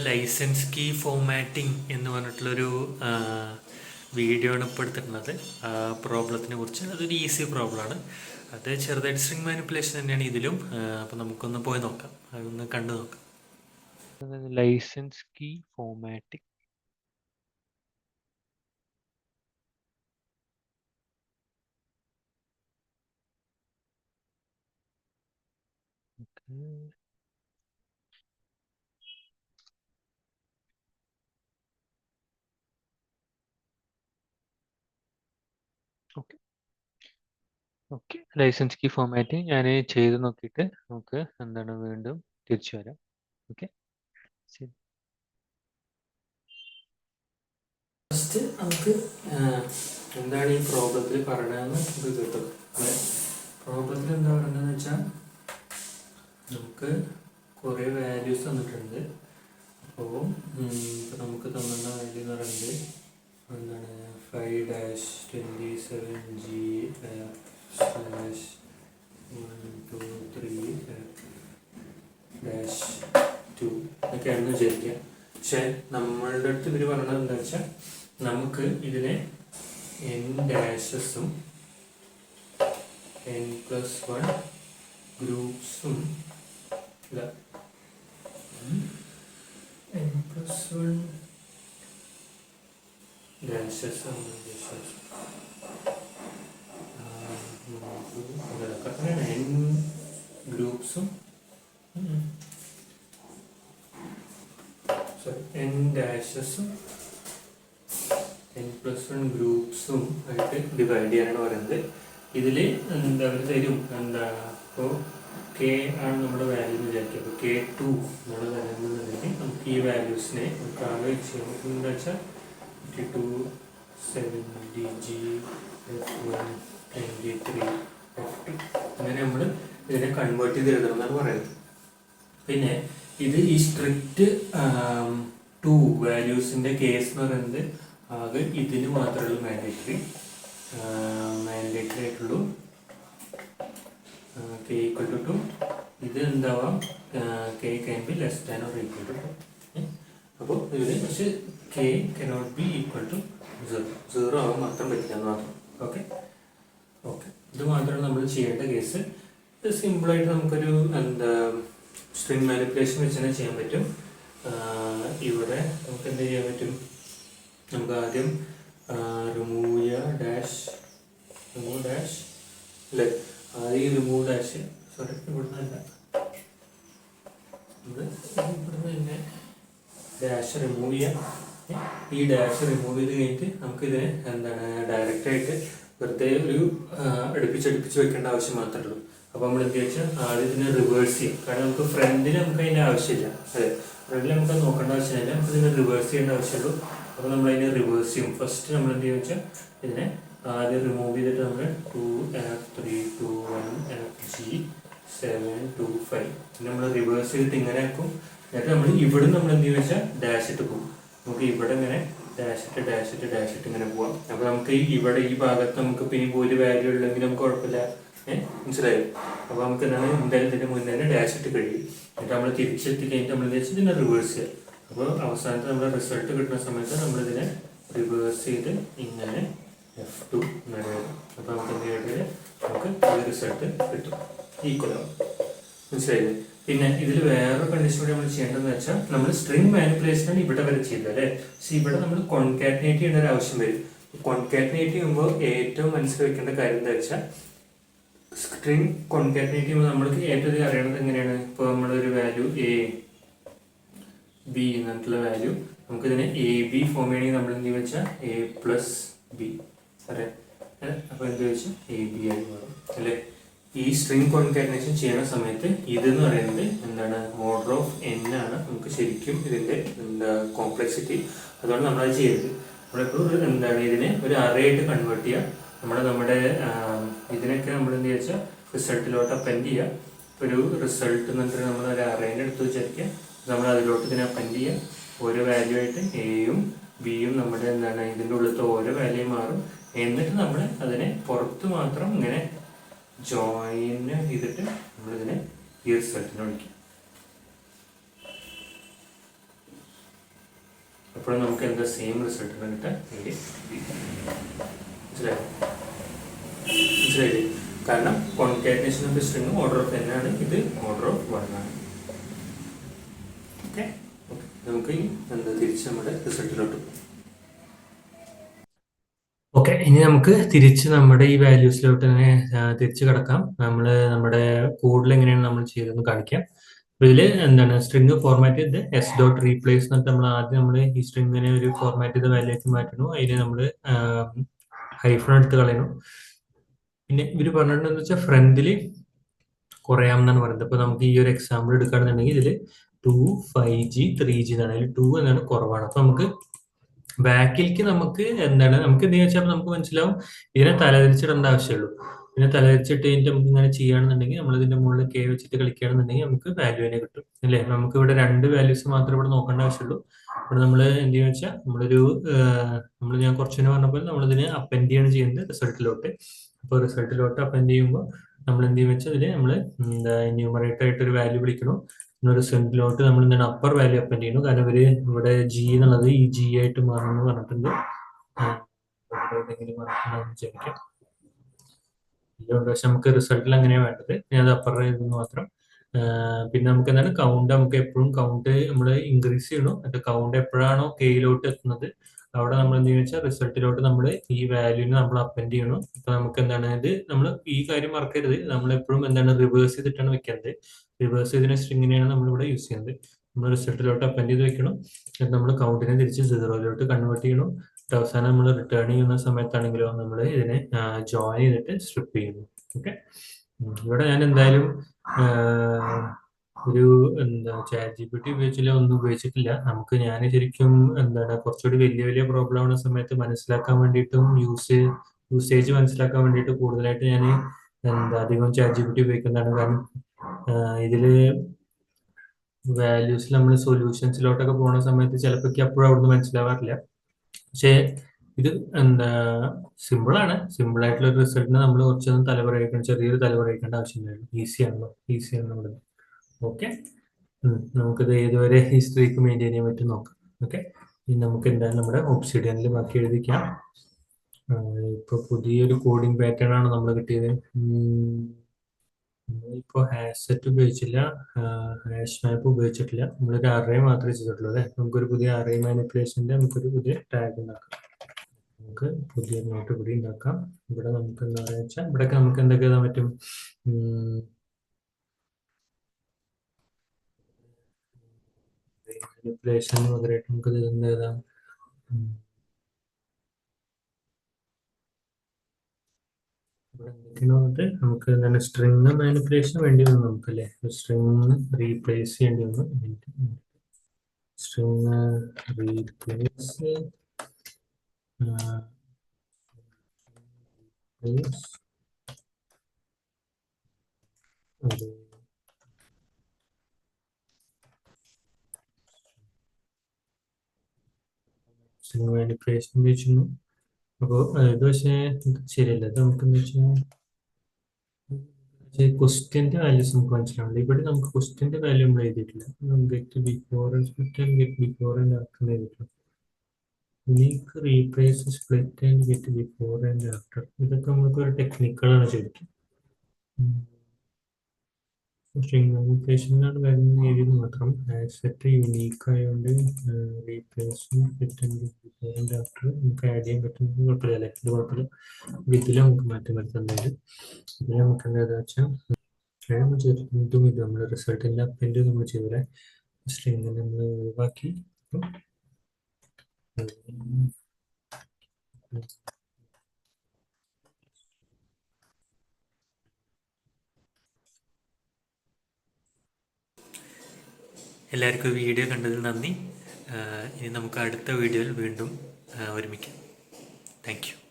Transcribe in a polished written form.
Licence key formatting എന്ന് പറഞ്ഞിട്ടുള്ളൊരു video ആണ് ഇപ്പോൾ എടുത്തിട്ടുള്ളത്. പ്രോബ്ലത്തിനെ കുറിച്ച്. അതൊരു ഈസി പ്രോബ്ലമാണ്. അത് ചെറുതായിട്ട് സ്ട്രിങ് മാനിപ്പുലേഷൻ തന്നെയാണ് ഇതിലും. അപ്പോൾ നമുക്കൊന്ന് പോയി നോക്കാം, അതൊന്ന് കണ്ടു നോക്കാം. Licence key formatting. Okay, licence key formatting ഞാൻ ചെയ്ത് നോക്കിയിട്ട് നമുക്ക് എന്താണ് വീണ്ടും തിരിച്ചു വരാം. ഓക്കെ, ശരി. ഫസ്റ്റ് നമുക്ക് എന്താണ് ഈ പ്രോബ്ലത്തിൽ പറയണതെന്ന് ഇത് കിട്ടും. പ്രോബ്ലത്തിൽ എന്താ പറയുന്നതെന്ന് വെച്ചാൽ നമുക്ക് കുറേ വാല്യൂസ് തന്നിട്ടുണ്ട്. അപ്പോൾ നമുക്ക് തന്നിട്ടുള്ള വാല്യൂ എന്ന് പറയുന്നത് എന്താണ് 5-27G/123-2 ഒക്കെയാണെന്ന് വിചാരിക്കുക. പക്ഷെ നമ്മളുടെ അടുത്ത് ഇവർ പറയണത് എന്താ വെച്ചാൽ നമുക്ക് ഇതിനെ n ഡാഷസും n+1 ഗ്രൂപ്പ്സും n+1 ഡാഷസ് n ഗ്രൂപ്പ്സും n ഡാഷസും n+1 ഗ്രൂപ്പ്സും ആയിട്ട് ഡിവൈഡ് ചെയ്യാനാണ് പറയുന്നത്. ഇതിൽ എന്താ അവർ തരും, എന്താണ് ഇപ്പോൾ k ആണ് നമ്മുടെ വാല്യൂ എന്ന് വിചാരിക്കുക. അപ്പോൾ k2 നമ്മുടെ വാല്യൂ എന്നുണ്ടെങ്കിൽ നമുക്ക് ഈ വാല്യൂസിനെ നമുക്ക് ആകെ ചെയ്യാൻ പറ്റും. എന്താ വെച്ചാൽ 52-70G/123-F2 അങ്ങനെ നമ്മൾ ഇതിനെ കൺവേർട്ട് ചെയ്ത് എഴുതണം എന്നാണ് പറയുന്നത്. പിന്നെ ഇത് ഈ സ്ട്രിക്റ്റ് 2 വാല്യൂസിൻ്റെ കേസ് എന്ന് പറയുന്നത് ആകെ ഇതിന് മാത്രമേ മാൻഡേറ്ററി ആയിട്ടുള്ളൂ. k = 2. ഇത് എന്താവാം, k can be less than or equal to 2. അപ്പോൾ ഇതിൽ പക്ഷേ k cannot be equal to 0 ആവാൻ മാത്രം പറ്റില്ല എന്ന് മാത്രം. ഓക്കെ, ഇത് മാത്രമാണ് നമ്മൾ ചെയ്യേണ്ട കേസ്. ഇത് സിമ്പിളായിട്ട് നമുക്കൊരു സ്ട്രിങ് മാനിപ്പുലേഷൻ വെച്ച് തന്നെ ചെയ്യാൻ പറ്റും. ഇവിടെ നമുക്ക് എന്ത് ചെയ്യാൻ പറ്റും, നമുക്ക് ആദ്യം റിമൂവ് ഡാഷ് അല്ലേ, ആദ്യം റിമൂവ് ഡാഷ് ഇവിടുന്നല്ല, ഇവിടുന്ന് തന്നെ ഡാഷ് റിമൂവ് ചെയ്യാം. ഈ ഡാഷ് റിമൂവ് ചെയ്ത് കഴിഞ്ഞിട്ട് നമുക്കിതിനെ എന്താണ് ഡയറക്റ്റായിട്ട് വെറുതെ ഒരു അടുപ്പിച്ച് വെക്കേണ്ട ആവശ്യം മാത്രമേ ഉള്ളൂ. അപ്പോൾ നമ്മൾ എന്ത് വെച്ചാൽ ആദ്യം ഇതിനെ റിവേഴ്സ് ചെയ്യും. കാരണം നമുക്ക് ഫ്രണ്ടിൽ നമുക്ക് അതിൻ്റെ ആവശ്യമില്ല, അതെ, ഫ്രണ്ടിൽ നമുക്ക് നോക്കേണ്ട ആവശ്യമില്ല, നമുക്ക് ഇതിനെ റിവേഴ്സ് ചെയ്യേണ്ട ആവശ്യമുള്ളൂ. അപ്പോൾ നമ്മൾ അതിനെ റിവേഴ്സ് ചെയ്യും. ഫസ്റ്റ് നമ്മൾ എന്ത് ചെയ്യുക വെച്ചാൽ ഇതിനെ ആദ്യം റിമൂവ് ചെയ്തിട്ട് നമ്മൾ 2F321FG725 പിന്നെ നമ്മൾ റിവേഴ്സ് ചെയ്തിട്ട് ഇങ്ങനെ ആക്കും. എന്നിട്ട് നമ്മൾ ഇവിടെ നമ്മൾ എന്ത് ചെയ്യുക വെച്ചാൽ ഡാഷ് ഇട്ട് പോകും. നമുക്ക് ഇവിടെ ഇങ്ങനെ ഡാഷ് ഇട്ട് ഇങ്ങനെ പോവാം. അപ്പോൾ നമുക്ക് ഇവിടെ ഈ ഭാഗത്ത് നമുക്ക് പിന്നെ ഒരു വാല്യൂ ഉള്ളെങ്കിൽ നമുക്ക് കുഴപ്പമില്ല, മനസ്സിലായോ? അപ്പോൾ നമുക്ക് എന്താണ് എന്തായാലും ഇതിൻ്റെ മുന്നേ തന്നെ ഡാഷ് ഇട്ട് കഴിയും. എന്നിട്ട് നമ്മൾ തിരിച്ചെത്തി കഴിഞ്ഞിട്ട് നമ്മൾ വെച്ചാൽ ഇതിനെ റിവേഴ്സ് ചെയ്യുക. അപ്പോൾ അവസാനത്തെ നമ്മുടെ റിസൾട്ട് കിട്ടുന്ന സമയത്ത് നമ്മളിതിനെ റിവേഴ്സ് ചെയ്ത് ഇങ്ങനെ F2 ഇങ്ങനെ വരും. അപ്പോൾ നമുക്ക് എന്ത് ചെയ്യേണ്ടത്, നമുക്ക് ഈ റിസൾട്ട് കിട്ടും, ഈക്വൽ ആവും. മനസ്സിലായില്ലേ? പിന്നെ ഇതിൽ വേറൊരു കണ്ടീഷൻ കൂടി നമ്മൾ ചെയ്യേണ്ടതെന്ന് വെച്ചാൽ നമ്മൾ സ്ട്രിങ് മാനിപ്പുലേഷനാണ് ഇവിടെ വരെ ചെയ്തത് അല്ലേ. പക്ഷേ ഇവിടെ നമ്മൾ കോൺകാറ്റിനേറ്റ് ചെയ്യേണ്ട ഒരു ആവശ്യം വരും. കോൺകാറ്റിനേറ്റ് ചെയ്യുമ്പോൾ ഏറ്റവും മനസ്സിൽ വെക്കേണ്ട കാര്യം എന്താ വെച്ചാൽ സ്ട്രിങ് കോൺകാറ്റിനേറ്റ് ചെയ്യുമ്പോൾ നമ്മൾക്ക് ഏറ്റവും അറിയണത് എങ്ങനെയാണ്. ഇപ്പോൾ നമ്മളൊരു വാല്യൂ B എന്നിട്ടുള്ള വാല്യൂ നമുക്കിതിനെ AB ഫോം ചെയ്യണമെങ്കിൽ നമ്മൾ എന്ത് വെച്ചാൽ A+B അല്ലേ. അപ്പോൾ എന്ത് വെച്ചാൽ AB ആയി മാറും അല്ലേ. ഈ സ്ട്രിങ് കോൺകാറ്റിനേഷൻ ചെയ്യുന്ന സമയത്ത് ഇതെന്ന് പറയുന്നത് എന്താണ്, ഓർഡർ ഓഫ് n ആണ് നമുക്ക് ശരിക്കും ഇതിൻ്റെ കോംപ്ലക്സിറ്റി. അതുകൊണ്ട് നമ്മളത് ചെയ്യരുത്. നമ്മളിപ്പോൾ എന്താണ് ഇതിനെ ഒരു അറേ ആയിട്ട് കൺവേർട്ട് ചെയ്യുക. നമ്മുടെ ഇതിനൊക്കെ നമ്മൾ എന്ത് വെച്ചാൽ റിസൾട്ടിലോട്ട് അപ്പൻഡ് ചെയ്യുക. ഒരു റിസൾട്ട് എന്നിട്ട് നമ്മൾ ഒരു അറേൻ്റെ എടുത്ത് വിചാരിക്കുക, നമ്മൾ അതിലോട്ട് ഇതിനെ അപ്പൻഡ് ചെയ്യുക. ഓരോ വാല്യൂ ആയിട്ട് എയും ബിയും നമ്മുടെ എന്താണ് ഇതിൻ്റെ ഉള്ളിലത്തെ ഓരോ വാല്യൂ മാറും. എന്നിട്ട് നമ്മൾ അതിനെ പുറത്ത് മാത്രം ഇങ്ങനെ ജോയിൻ ചെയ്തിട്ട് നമ്മളിതിനെ ഈ റിസൾട്ടിനെ വിളിക്കും. അപ്പോൾ നമുക്ക് എന്താ സെയിം റിസൾട്ട് കിട്ടാൻ വേണ്ടി മനസ്സിലായോ? മനസ്സിലായില്ലേ? കാരണം concatenation of string order of n ആണ്, ഇത് ഓർഡർ ഓഫ് 1 ആണ്. ഓക്കെ, നമുക്ക് ഇനി എന്താ തിരിച്ച് നമ്മുടെ റിസൾട്ടിലോട്ട് പോകും. ഓക്കെ, ഇനി നമുക്ക് തിരിച്ച് നമ്മുടെ ഈ വാല്യൂസിലോട്ട് തന്നെ തിരിച്ച് കിടക്കാം. നമ്മൾ നമ്മുടെ കോഡിൽ എങ്ങനെയാണ് നമ്മൾ ചെയ്തതെന്ന് കാണിക്കാം. ഇതിൽ എന്താണ് സ്ട്രിങ് ഫോർമാറ്റ് ചെയ്ത് എസ് ഡോട്ട് റീപ്ലേസ് എന്നിട്ട് നമ്മൾ ആദ്യം നമ്മൾ ഈ സ്ട്രിങ്ങിനെ ഒരു ഫോർമാറ്റ് ചെയ്ത വാല്യൂക്ക് മാറ്റുന്നു. അതിന് നമ്മൾ ഹൈഫൺ എടുത്ത് കളയുന്നു. പിന്നെ ഇവർ പറഞ്ഞിട്ടുണ്ടെന്ന് വെച്ചാൽ ഫ്രണ്ടിൽ കുറയാം എന്നാണ് പറയുന്നത്. അപ്പൊ നമുക്ക് ഈ ഒരു എക്സാമ്പിൾ എടുക്കുകയാണെന്നുണ്ടെങ്കിൽ ഇതിൽ 2, 5G 3G എന്നാണ്, അതിൽ 2 എന്നാണ് കുറവാണ്. അപ്പൊ നമുക്ക് ബാക്കിലേക്ക് നമുക്ക് എന്താണ് നമുക്ക് എന്തെന്ന് വെച്ചാൽ നമുക്ക് മനസ്സിലാവും ഇതിനെ തലതിരിച്ചിടേണ്ട ആവശ്യമുള്ളൂ. ഇതിനെ തലതിരിച്ചിട്ട് കഴിഞ്ഞിട്ട് നമുക്ക് ഇങ്ങനെ ചെയ്യുകയാണെന്നുണ്ടെങ്കിൽ നമ്മൾ ഇതിന്റെ മുകളിൽ കെ വെച്ചിട്ട് കളിക്കുകയാണെന്നുണ്ടെങ്കിൽ നമുക്ക് വാല്യൂവിനെ കിട്ടും അല്ലേ. നമുക്ക് ഇവിടെ 2 വാല്യൂസ് മാത്രമേ ഇവിടെ നോക്കേണ്ട ആവശ്യമുള്ളൂ. ഇവിടെ നമ്മൾ എന്ത് ചെയ്യുക വെച്ചാൽ നമ്മൾ ഞാൻ കുറച്ചിന് പറഞ്ഞപ്പോൾ നമ്മളിതിനെ അപ്പെൻഡ് ചെയ്യാണ് ചെയ്യുന്നത് റിസൾട്ടിലോട്ട്. അപ്പോൾ റിസൾട്ടിലോട്ട് അപ്പെൻഡ് ചെയ്യുമ്പോൾ നമ്മൾ എന്ത് ചെയ്യുക വെച്ചാൽ ഇതിൽ നമ്മൾ എന്താ ന്യൂമറേറ്റർ ആയിട്ട് ഒരു വാല്യൂ വിളിക്കണം. റിസൾട്ടിലോട്ട് നമ്മൾ എന്താണ് അപ്പർ വാല്യൂ അപ്പെൻഡ് ചെയ്യുന്നു. കാരണം ഇവര് ഇവിടെ ജി എന്നുള്ളത് ഈ ജി ആയിട്ട് മാറുമെന്ന് പറഞ്ഞിട്ടുണ്ട്. വിചാരിക്കാം. പക്ഷെ നമുക്ക് റിസൾട്ടിൽ അങ്ങനെയാണ് വേണ്ടത്. ഞാൻ അത് അപ്പർ ചെയ്തെന്ന് മാത്രം. പിന്നെ നമുക്ക് എന്താണ് കൗണ്ട്, നമുക്ക് എപ്പോഴും കൗണ്ട് നമ്മൾ ഇൻക്രീസ് ചെയ്യണം. എന്നിട്ട് കൗണ്ട് എപ്പോഴാണോ കെയിലോട്ട് എത്തുന്നത് അവിടെ നമ്മൾ എന്ത് ചെയ്യുക വെച്ചാൽ റിസൾട്ടിലോട്ട് നമ്മൾ ഈ വാല്യൂവിനെ നമ്മൾ അപ്പെൻഡ് ചെയ്യണം. അപ്പൊ നമുക്ക് എന്താണ് ഇത് നമ്മൾ ഈ കാര്യം മറക്കരുത്. നമ്മൾ എപ്പോഴും എന്താണ് റിവേഴ്സ് ചെയ്തിട്ടാണ് വെക്കുന്നത്. റിവേഴ്സ് ചെയ്തതിന് സ്ട്രിങ്ങിനെയാണ് നമ്മളിവിടെ യൂസ് ചെയ്യുന്നത്. നമ്മൾ റിസൾട്ടിലോട്ട് അപ്പെൻഡ് ചെയ്ത് വെക്കണം. എന്നിട്ട് നമ്മൾ കൗണ്ടിനെ തിരിച്ച് 0 കൺവേർട്ട് ചെയ്യണം. അവസാനം നമ്മൾ റിട്ടേൺ ചെയ്യുന്ന സമയത്താണെങ്കിലോ നമ്മൾ ഇതിനെ ജോയിൻ ചെയ്തിട്ട് സ്ട്രിപ്പ് ചെയ്യുന്നു. ഓക്കെ, ഇവിടെ ഞാൻ എന്തായാലും ഒരു എന്താ ChatGPT ഉപയോഗിച്ചില്ല, ഒന്നും ഉപയോഗിച്ചിട്ടില്ല. നമുക്ക് ഞാൻ ശരിക്കും എന്താണ് കുറച്ചുകൂടി വലിയ വലിയ പ്രോബ്ലം ആവുന്ന സമയത്ത് മനസ്സിലാക്കാൻ വേണ്ടിയിട്ടും യൂസേജ് മനസ്സിലാക്കാൻ വേണ്ടിയിട്ട് കൂടുതലായിട്ട് ഞാൻ എന്താ അധികം ChatGPT ഉപയോഗിക്കുന്നതാണ്. കാരണം ഇതില് വാല്യൂസിൽ നമ്മൾ സൊല്യൂഷൻസിലോട്ടൊക്കെ പോകുന്ന സമയത്ത് ചിലപ്പോൾ അപ്പോഴും അവിടുന്ന് മനസ്സിലാവാറില്ല. പക്ഷേ ഇത് എന്താ സിമ്പിളാണ്. സിമ്പിൾ ആയിട്ടുള്ള ഒരു റിസൾട്ടിന് നമ്മൾ കുറച്ചൊന്നും തലപറയിക്കണം, ചെറിയൊരു തലപറയിക്കേണ്ട ആവശ്യമില്ലായിരുന്നു. ഈസിയാണ് നമ്മുടെ. ഓക്കെ, നമുക്കിത് ഏതുവരെ ഈ സ്ട്രീക്ക് മെയിൻറ്റെയിൻ ചെയ്യാൻ പറ്റും നോക്കാം. ഓക്കെ, ഇനി നമുക്ക് എന്തായാലും നമ്മുടെ ഒബ്സിഡിയനിൽ ബാക്കി എഴുതിക്കാം. ഇപ്പൊ പുതിയൊരു കോഡിംഗ് പാറ്റേൺ ആണ് നമ്മൾ കിട്ടിയത്. ഇപ്പോൾ ഹാഷ് സെറ്റ് ഉപയോഗിച്ചില്ല, ഹാഷ് മാപ്പ് ഉപയോഗിച്ചിട്ടില്ല. നമ്മളൊരു അറേ മാത്രമേ ചെയ്തിട്ടുള്ളൂ അല്ലേ. നമുക്കൊരു പുതിയ അറേ മാനിപ്പുലേഷൻ്റെ നമുക്കൊരു പുതിയ ടാഗ് ഉണ്ടാക്കാം. നമുക്ക് പുതിയ നോട്ട് കൂടി ഉണ്ടാക്കാം. ഇവിടെ നമുക്ക് എന്താ പറയുക വെച്ചാൽ ഇവിടെയൊക്കെ നമുക്ക് എന്തൊക്കെ എഴുതാൻ പറ്റും. മാനിപ്പുലേഷന് പകരമായിട്ട് നമുക്ക് ഇത് എഴുതാം. വന്നിട്ട് നമുക്ക് എന്താണ് സ്ട്രിങ് മാനിപ്പുലേഷൻ വേണ്ടി വന്നു നമുക്കല്ലേ. സ്ട്രിങ് റീപ്ലേസ് ചെയ്യേണ്ടി വന്നു. സ്ട്രിങ് റീപ്ലേസ് സ്ട്രിങ് മാനിപ്പുലേഷൻ ഉപയോഗിച്ചിരുന്നു. അപ്പോൾ ഇത് പക്ഷേ ശരിയല്ല. ഇത് നമുക്കെന്ന് വെച്ചാൽ ക്വസ്റ്റ്യൻ്റെ വാല്യൂസ് നമുക്ക് മനസ്സിലാവില്ല. ഇവിടെ നമുക്ക് ക്വസ്റ്റ്യൻ്റെ വാല്യൂ നമ്മൾ എഴുതിയിട്ടില്ല. Get before split and get before and after എഴുതിയിട്ടില്ല. Unique replace split and get before and after, ഇതൊക്കെ നമുക്ക് ഒരു ടെക്നിക്കുകളാണ് ശരിക്കും. സ്ട്രിങ് മാനിപ്പുലേഷനിലാണ് വരുന്നത് എഴുതി മാത്രം. സെറ്റ് യുണീക്ക് ആയതുകൊണ്ട് റീപ്ലേസും split and get before and after നമുക്ക് ആഡ് ചെയ്യാൻ പറ്റുന്നത് കുഴപ്പമില്ല അല്ലേ. ഇത് കുഴപ്പമില്ല. ഇതിൽ നമുക്ക് മാറ്റം വരുത്തുന്നുണ്ട്. ഇതിൽ നമുക്ക് എന്താണെന്ന് വെച്ചാൽ നമ്മൾ ചെയ്തിട്ടുണ്ട്. ഇതും ഇത് നമ്മൾ റിസൾട്ടിൻ്റെ അപ്പെൻഡ് നമ്മൾ ചെയ്തത് സ്ട്രിങ്ങിനെ നമ്മൾ ഒഴിവാക്കി. എല്ലാവർക്കും വീഡിയോ കണ്ടതിൽ നന്ദി. ഇനി നമുക്ക് അടുത്ത വീഡിയോയിൽ വീണ്ടും ഒരുമിക്കാം. Thank you.